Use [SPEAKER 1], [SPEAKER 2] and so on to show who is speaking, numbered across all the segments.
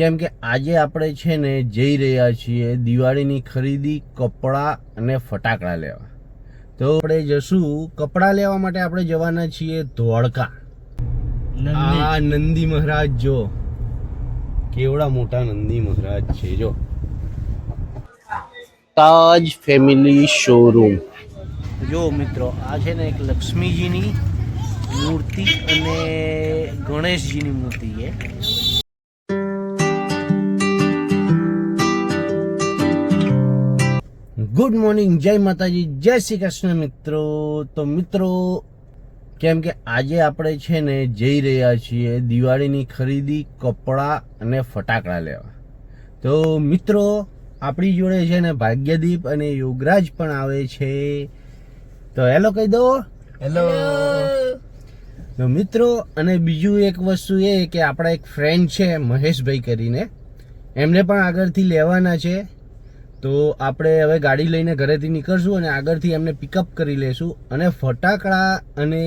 [SPEAKER 1] કેમ કે આજે આપણે છે ને જઈ રહ્યા છીએ દિવાળીની ખરીદી કપડાં અને ફટાકડા લેવા. તો આપણે જશું કપડાં લેવા માટે. આપણે જવાના છીએ ધોળકા. આ નંદી મહારાજ જો કેવડા મોટા નંદી મહારાજ છે. જો તાજ ફેમિલી શોરૂમ. જો મિત્રો, આ છે ને એક લક્ષ્મીજીની મૂર્તિ અને ગણેશજીની મૂર્તિ છે. ગુડ મોર્નિંગ, જય માતાજી, જય શ્રી કૃષ્ણ મિત્રો. તો મિત્રો, કેમ કે આજે આપણે છે ને જઈ રહ્યા છીએ દિવાળીની ખરીદી કપડાં અને ફટાકડા લેવા. તો મિત્રો, આપણી જોડે છે ને ભાગ્યદીપ અને યોગરાજ પણ આવે છે. તો હેલો કહી દો. હેલો. તો મિત્રો, અને બીજું એક વસ્તુ એ કે આપણા એક ફ્રેન્ડ છે મહેશભાઈ કરીને, એમને પણ આગળથી લેવાના છે. તો આપણે હવે ગાડી લઈને ઘરેથી નીકળશું અને આગળથી એમને પિકઅપ કરી લેશું. અને ફટાકડા અને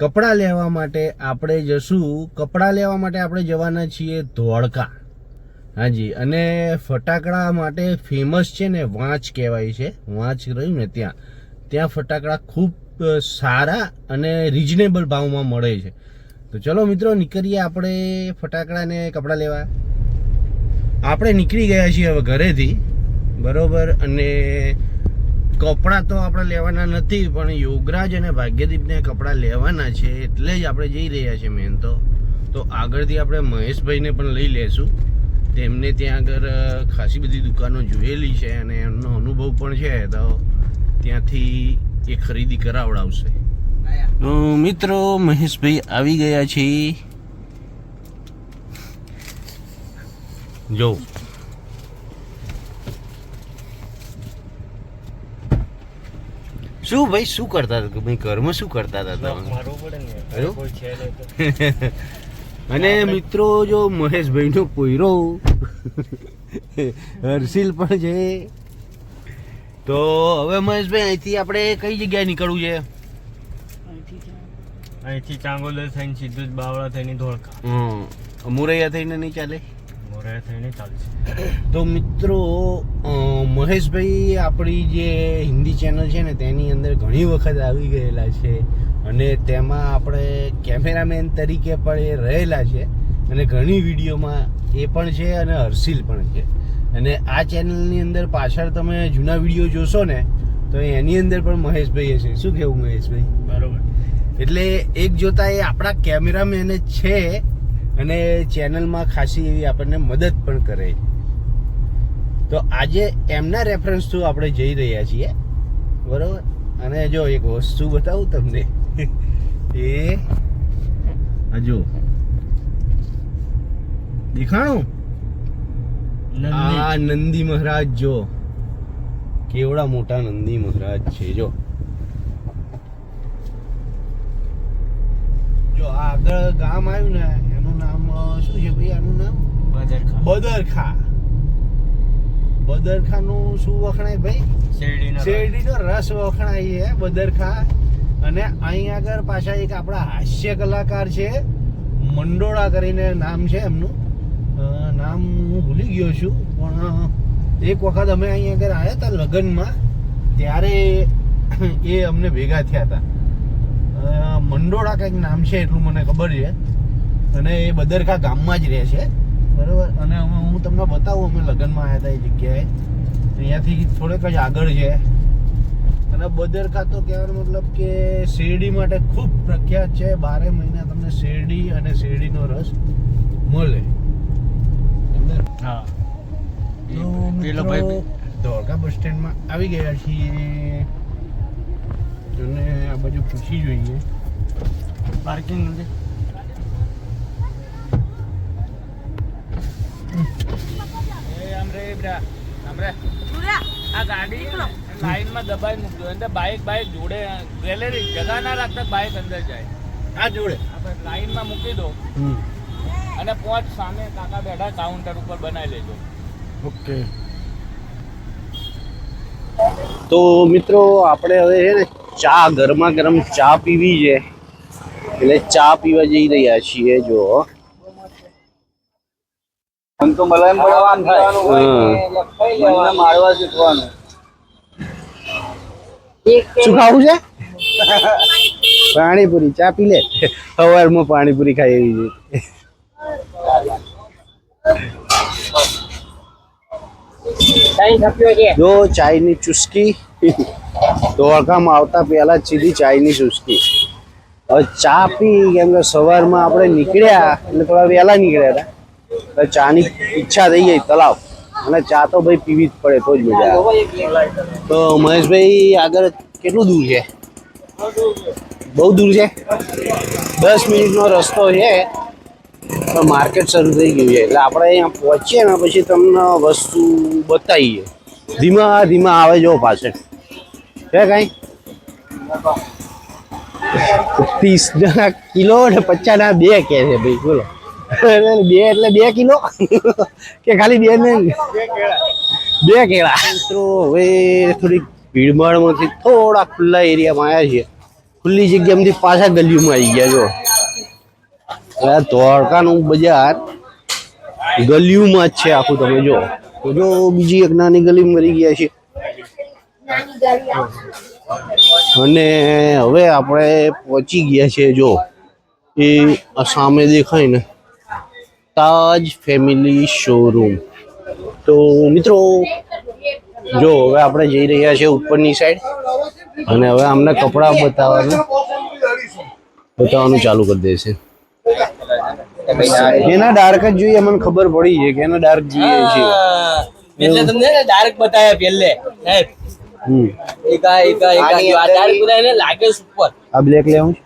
[SPEAKER 1] કપડાં લેવા માટે આપણે જશું. કપડાં લેવા માટે આપણે જવાના છીએ ધોળકા. હાજી. અને ફટાકડા માટે ફેમસ છે ને વાંચ કહેવાય છે. વાંચ રહ્યું ને ત્યાં ફટાકડા ખૂબ સારા અને રિઝનેબલ ભાવમાં મળે છે. તો ચલો મિત્રો, નીકળીએ આપણે ફટાકડા ને કપડાં લેવા. આપણે નીકળી ગયા છીએ હવે ઘરેથી, બરોબર. અને કપડાં તો આપણે લેવાના નથી, પણ યોગરાજ અને ભાગ્યદીપને કપડાં લેવાના છે, એટલે જ આપણે જઈ રહ્યા છીએ મેન તો આગળથી આપણે મહેશભાઈને પણ લઈ લેશું. તેમને ત્યાં આગળ ખાસી બધી દુકાનો જોયેલી છે અને એમનો અનુભવ પણ છે, તો ત્યાંથી એ ખરીદી કરાવડાવશે. તો મિત્રો, મહેશભાઈ આવી ગયા છે. જો શું ભાઈ, શું કરતા હતા ભાઈ? ઘરમાં શું કરતા હતા તમે? અને મિત્રો, જો મહેશભાઈ નો પોયરો હર્ષિલ પણ છે. તો હવે મહેશભાઈ, અહીંથી આપણે કઈ જગ્યાએ નીકળવું છે?
[SPEAKER 2] અહીંથી ચાંગોદર થઈને સીધું જ બાવળા થઈને ધોળકા.
[SPEAKER 1] મોરૈયા થઈને નહીં ચાલે?
[SPEAKER 2] મોરૈયા થઈને ચાલશે.
[SPEAKER 1] તો મિત્રો, મહેશભાઈ આપણી જે હિન્દી ચેનલ છે ને તેની અંદર ઘણી વખત આવી ગયેલા છે અને તેમાં આપણે કેમેરામેન તરીકે પણ એ રહેલા છે અને ઘણી વિડીયોમાં એ પણ છે અને હર્ષિલ પણ છે. અને આ ચેનલની અંદર પાછળ તમે જૂના વિડીયો જોશો ને તો એની અંદર પણ મહેશભાઈ હશે. શું કહેવું મહેશભાઈ?
[SPEAKER 2] બરોબર.
[SPEAKER 1] એટલે એક જોતા એ આપણા કેમેરામેન જ છે અને ચેનલમાં ખાસી એવી આપણને મદદ પણ કરે. તો આજે એમના રેફરન્સ થ્રુ આપણે જઈ રહ્યા છીએ, બરોબર. અને જો એક વસ્તુ બતાવું તમને, એ જો દેખાણું, આ નંદી મહારાજ જો કેવડા મોટા નંદી મહારાજ છે. જો આગળ ગામ આવ્યું ને, એનું નામ શું છે ભાઈ? આનું નામ બદરખા. બદરખાનું શું વખણાય ભાઈ? શેરડીનો રસ વખણાય છે બદરખા. અને અહીં આગળ પાછા એક આપણા હાસ્ય કલાકાર છે, મંડોળા કરીને નામ છે એમનું. નામ હું ભૂલી ગયો છું, પણ એક વખત અમે અહીં આગળ આવ્યા હતા લગ્નમાં, ત્યારે એ અમને ભેગા થયા હતા. મંડોળા કંઈક નામ છે, એટલું મને ખબર છે. અને એ બદરખા ગામમાં જ રહે છે, બરાબર. અને હું તમને બતાવું, અમે લગ્નમાં આવ્યા હતા એ જગ્યાએ, અહીંયાથી થોડેક જ આગળ છે. અને બદરખા તો કહેવાનો મતલબ કે શેરડી માટે ખૂબ પ્રખ્યાત છે. 12 મહિના તમને શેરડી અને શેરડીનો રસ મળે.
[SPEAKER 2] હા.
[SPEAKER 1] તો મિત્રો, ધોળકા બસ સ્ટેન્ડમાં આવી ગયા છીએ અને આ બાજુ પૂછી જોઈએ
[SPEAKER 2] પાર્કિંગ નથી. આ ગાડી લાઈનમાં દબાઈ મૂકજો. અંદર બાઈક જોડે ગેલેરી જગા ના રાખતા, બાઈક અંદર જાય.
[SPEAKER 1] આ જોડે
[SPEAKER 2] આપણે લાઈનમાં મૂકી દો અને પહોંચ સામે કાકા બેઠા કાઉન્ટર ઉપર બનાવી લેજો.
[SPEAKER 1] ઓકે. તો મિત્રો, આપણે હવે છે ને ચા, ગરમા ગરમ ચા પીવી છે, એટલે ચા પીવા જઈ રહ્યા છીએ. જો
[SPEAKER 3] તો મલાઈમ પડવાનું થાય મને મારવા શીખવાનું.
[SPEAKER 1] શું ખાવું છે? પાણીપુરી. ચા પી લે. સવારમાં પાણીપુરી ખાઈ એવી છે. જો ચાયની ચુસ્કી ધોળકામાં આવતા પહેલા સીધી ચાયની ચુસ્કી. હવે ચા પી, કેમ કે સવારમાં આપણે નીકળ્યા એટલે થોડા વહેલા નીકળ્યા હતા, ચાની ઈચ્છા થઈ ગઈ તલાવ, અને ચા તો ભાઈ પીવી જ પડે તો જ મજા આવે. તો મહેશભાઈ આગળ કેટલું દૂર છે? બહુ દૂર છે. 10 મિનિટનો રસ્તો છે, તો માર્કેટ શરૂ થઈ ગયું છે એટલે આપણે અહીંયા પહોંચીએ ને પછી તમને વસ્તુ બતાવીએ. ધીમા ધીમા આવે જો પાછળ છે કાંઈ 30 કિલો ને 50 2 કે છે ભાઈ, બોલો. 2 એટલે 2 કિલો કે ખાલી 2 નહીં, 2 કેળા. મિત્રો હવે થોડીક ભીડભાડમાંથી થોડા ખુલ્લા એરિયામાં આવ્યા છીએ. ખુલ્લી જગ્યામાંથી પાછા ગલીઓમાં આવી ગયા જો. ધોળકાનું બજાર ગલીઓમાં જ છે આખું, તમે જો. તો જો બીજી એક નાની ગલી મરી ગયા છે, અને હવે આપણે પહોંચી ગયા છે જો એ સામે દેખાય ને તાજ ફેમિલી શોરૂમ. તો મિત્રો જો હવે આપણે જઈ રહ્યા છીએ ઉપરની સાઈડ, અને હવે અમને કપડા બતાવવાનું ચાલુ કરી દેશે. એના ડાર્ક જ જોઈએ, મને ખબર પડી છે કે એના ડાર્ક જોઈએ છે
[SPEAKER 4] એટલે તમને ડાર્ક બતાવ્યા પહેલે સાહેબ. એક આ ડાર્ક બતાવીને લાગે સુપર.
[SPEAKER 1] આ બ્લેક લેવું છે?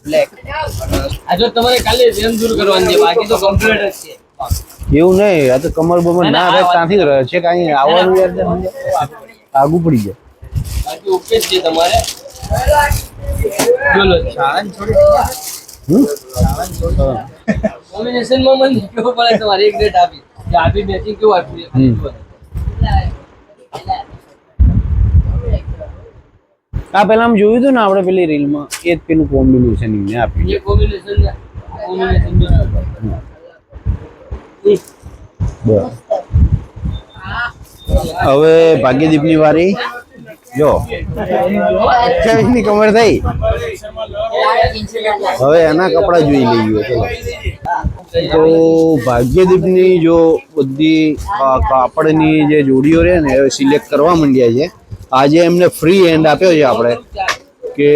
[SPEAKER 4] બ્લેક આ જો તમારે ખાલી રેમ દૂર કરવાની છે, બાકી તો કમ્પ્લીટ જ છે.
[SPEAKER 1] એવું નહીં, આ તો કમર બમર ના રહે ત્યાંથી રહે છે, કાંઈ આવવાનું યાર આગું પડી જાય.
[SPEAKER 4] બાકી ઓકે જ છે તમારે. બોલો ચાલન છોડી કોમ્બિનેશનમાં મને કેવું પડે તમારે એક ડેટ આપી મેચિંગ કેવું આપ્યું.
[SPEAKER 1] આ પેલા આમ જોયું હતું ને આપણે પેલી રીલમાં, એ જ પેલું કોમ્બિનેશન આપ્યું.
[SPEAKER 4] ये कॉम्बिनेशन
[SPEAKER 1] હવે ભાગ્યદીપની વારી જો ની કમર થઈ. હવે એના કપડા જોઈ લઈએ. ચલો તો ભાગ્યદીપની જો બધી કાપડની જે જોડીઓ રહે ને એ સિલેક્ટ કરવા માંડ્યા છે. આજે એમને ફ્રી હેન્ડ આપ્યો છે આપણે કે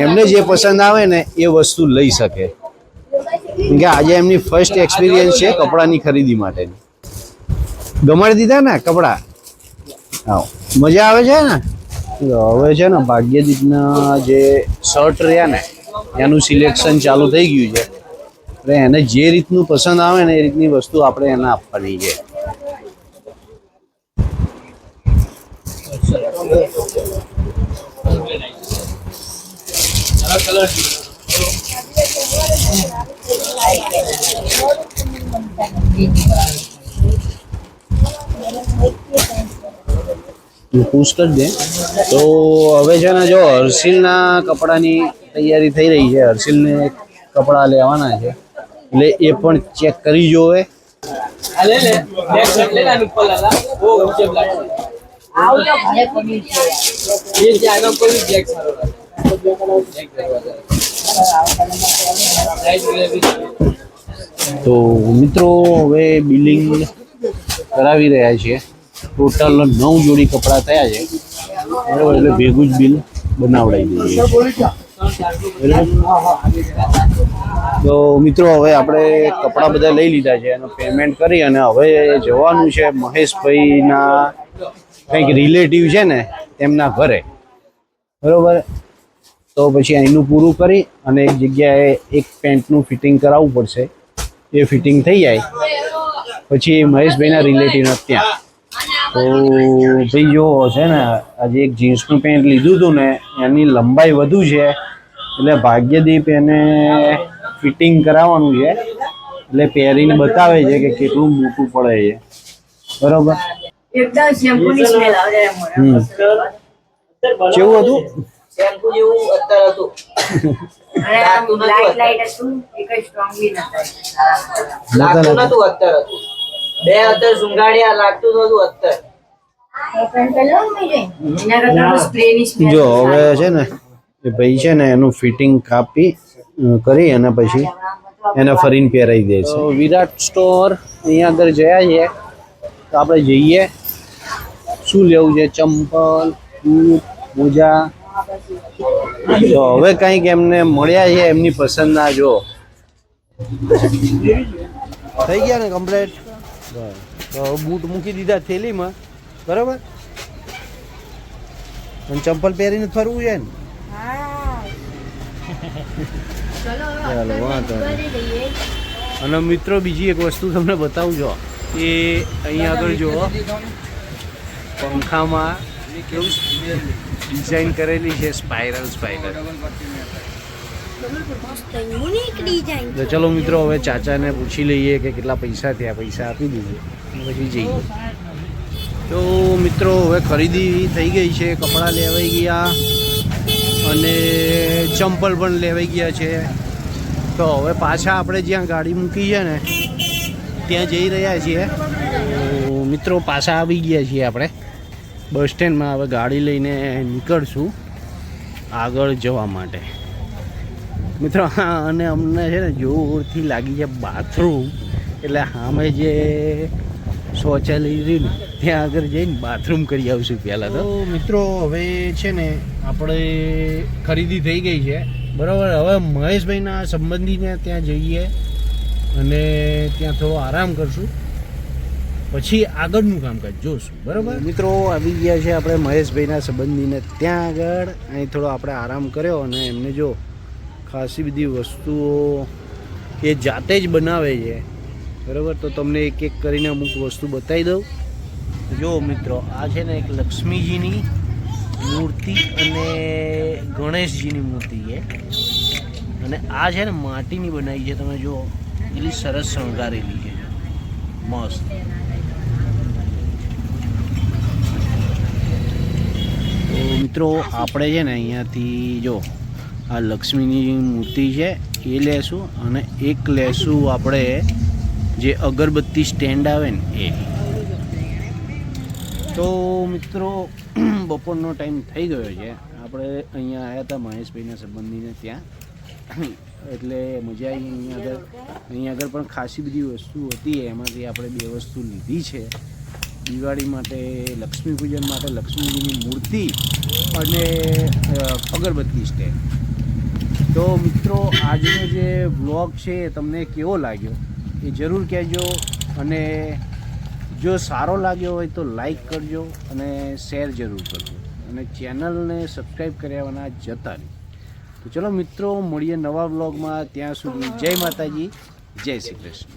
[SPEAKER 1] એમને જે પસંદ આવે ને એ વસ્તુ લઈ શકે, કેમ કે આજે એમની ફર્સ્ટ એક્સપિરિયન્સ છે કપડાની ખરીદી માટેની. ગમાડી દીધા ને કપડા? હા, મજા આવે છે ને. હવે છે ને ભાગ્યદીપના જે શર્ટ રહ્યા ને એનું સિલેક્શન ચાલુ થઈ ગયું છે, એટલે એને જે રીતનું પસંદ આવે ને એ રીતની વસ્તુ આપણે એને આપવાની છે.
[SPEAKER 4] કલર
[SPEAKER 1] પુશ કરી દે. તો હવે છે ને જો હર્ષિલના કપડાની તૈયારી થઈ રહી છે. હર્ષિલને કપડા લેવાના છે એટલે એ પણ ચેક કરી જોવે.
[SPEAKER 4] ले ले बैग ले ना ऊपर लगा वो ऊंचे ब्लैक आओ ना भाई पनीर ये जाना कोई ब्लैक सारो
[SPEAKER 1] તો મિત્રો હવે બિલિંગ કરાવી રહ્યા છીએ. ટોટલ 9 જોડી કપડાં થયા છે બરાબર, એટલે ભેગું જ બિલ બનાવડાવી દઈએ. તો મિત્રો હવે આપણે કપડાં બધા લઈ લીધા છે અને પેમેન્ટ કરી અને હવે જવાનું છે મહેશભાઈના કંઈક રિલેટિવ છે ને તેમના ઘરે, બરાબર. તો પછી અહીંનું પૂરું કરી અને એક જગ્યાએ એક પેન્ટનું ફિટિંગ કરાવવું પડશે. એ ફિટિંગ થઈ જાય પછી મહેશભાઈના રિલેટિવના ત્યાં. તો ભાઈ જો છે ને આજે એક જીન્સનું પેન્ટ લીધું હતું ને એની લંબાઈ વધુ છે એટલે ભાગ્યદીપ એને ફિટિંગ કરાવવાનું છે, એટલે પહેરીને બતાવે છે કે કેટલું મોટું પડે છે, બરોબર.
[SPEAKER 5] એકદમ શેમ્પૂની સ્મેલ આવે છે મને.
[SPEAKER 1] કેવું હતું?
[SPEAKER 5] શેમ્પૂ જેવું અત્તર હતું. અને આમ લાઈટ હતું, એક સ્ટ્રોંગ બી નતા.
[SPEAKER 4] લાગતું નતું અત્તર હતું.
[SPEAKER 5] બે અત્તર સુંગાડ્યા લાગતું નતું અત્તર.
[SPEAKER 1] જો હવે છે ને એ ભાઈ છે ને એનું ફિટિંગ કાપી કરી અને પછી એને ફરીને પહેરાઈ દે છે. વિરાટ સ્ટોર અહીંયા આગળ જયા છીએ તો આપણે જઈએ શું લેવું છે, ચંપલ, બૂટ, મોજા. તો હવે કંઈક એમને મળ્યા છે એમની પસંદના. જો થઈ ગયા ને કમ્પ્લેટ. તો બૂટ મૂકી દીધા થેલીમાં, બરાબર, અને ચંપલ પહેરીને ફરવું છે ને. ચાલો વાંધો નહીં. અને મિત્રો બીજી એક વસ્તુ તમને બતાવું છો એ અહીંયા આગળ જુઓ પંખામાં કેવું ડિઝાઇન કરેલી છે, સ્પાઇરલ. તો ચલો મિત્રો હવે ચાચાને પૂછી લઈએ કે કેટલા પૈસા થયા. પૈસા આપી દીધું પછી જઈએ. તો મિત્રો હવે ખરીદી થઈ ગઈ છે, કપડાં લેવાઈ ગયા અને ચંપલ પણ લેવાઈ ગયા છે. તો હવે પાછા આપણે જ્યાં ગાડી મૂકી છે ને ત્યાં જઈ રહ્યા છીએ. તો મિત્રો પાછા આવી ગયા છીએ આપણે બસ સ્ટેન્ડમાં. હવે ગાડી લઈને નીકળશું આગળ જવા માટે. મિત્રો અને અમને છે ને જોરથી લાગી છે બાથરૂમ, એટલે સામે જે શૌચાલય રહ્યું ને ત્યાં આગળ જઈને બાથરૂમ કરી આવશું પહેલાં. તો મિત્રો હવે છે ને આપણે ખરીદી થઈ ગઈ છે, બરાબર. હવે મહેશભાઈના સંબંધીને ત્યાં જઈએ અને ત્યાં થોડો આરામ કરશું, પછી આગળનું કામકાજ જોશું, બરાબર. મિત્રો આવી ગયા છે આપણે મહેશભાઈના સંબંધીને ત્યાં આગળ. અહીં થોડો આપણે આરામ કર્યો અને એમને જો ખાસી બધી વસ્તુઓ એ જાતે જ બનાવે છે, બરાબર. તો તમને એક એક કરીને અમુક વસ્તુ બતાવી દઉં. જો મિત્રો આ છે ને એક લક્ષ્મીજીની મૂર્તિ અને ગણેશજીની મૂર્તિ છે, અને આ છે ને માટીની બનાવી છે. તમે જો એટલી સરસ શણગારેલી છે, મસ્ત. તો મિત્રો આપણે છે ને અહીંયાથી જો આ લક્ષ્મીની મૂર્તિ છે એ લેશું અને એક લેશું આપણે જે અગરબત્તી સ્ટેન્ડ આવે ને એ. તો મિત્રો બપોરનો ટાઈમ થઈ ગયો છે, આપણે અહીંયા આવ્યા હતા મહેશભાઈના સંબંધીને ત્યાં, એટલે મજા આવી. અહીંયા આગળ પણ ખાસી બધી વસ્તુ હતી, એમાંથી આપણે 2 વસ્તુ લીધી છે દિવાળી માટે, લક્ષ્મી પૂજન માટે લક્ષ્મીજીની મૂર્તિ અને અગરબત્તી સ્ટેન્ડ. તો મિત્રો આજનો જે વ્લોગ છે તમને કેવો લાગ્યો એ જરૂર કહેજો, અને જો સારો લાગ્યો હોય તો લાઈક કરજો અને શેર જરૂર કરજો, અને ચેનલને સબસ્ક્રાઈબ કર્યાના જતા નહીં. તો ચલો મિત્રો મળીએ નવા વ્લોગમાં. ત્યાં સુધી જય માતાજી, જય શ્રી કૃષ્ણ.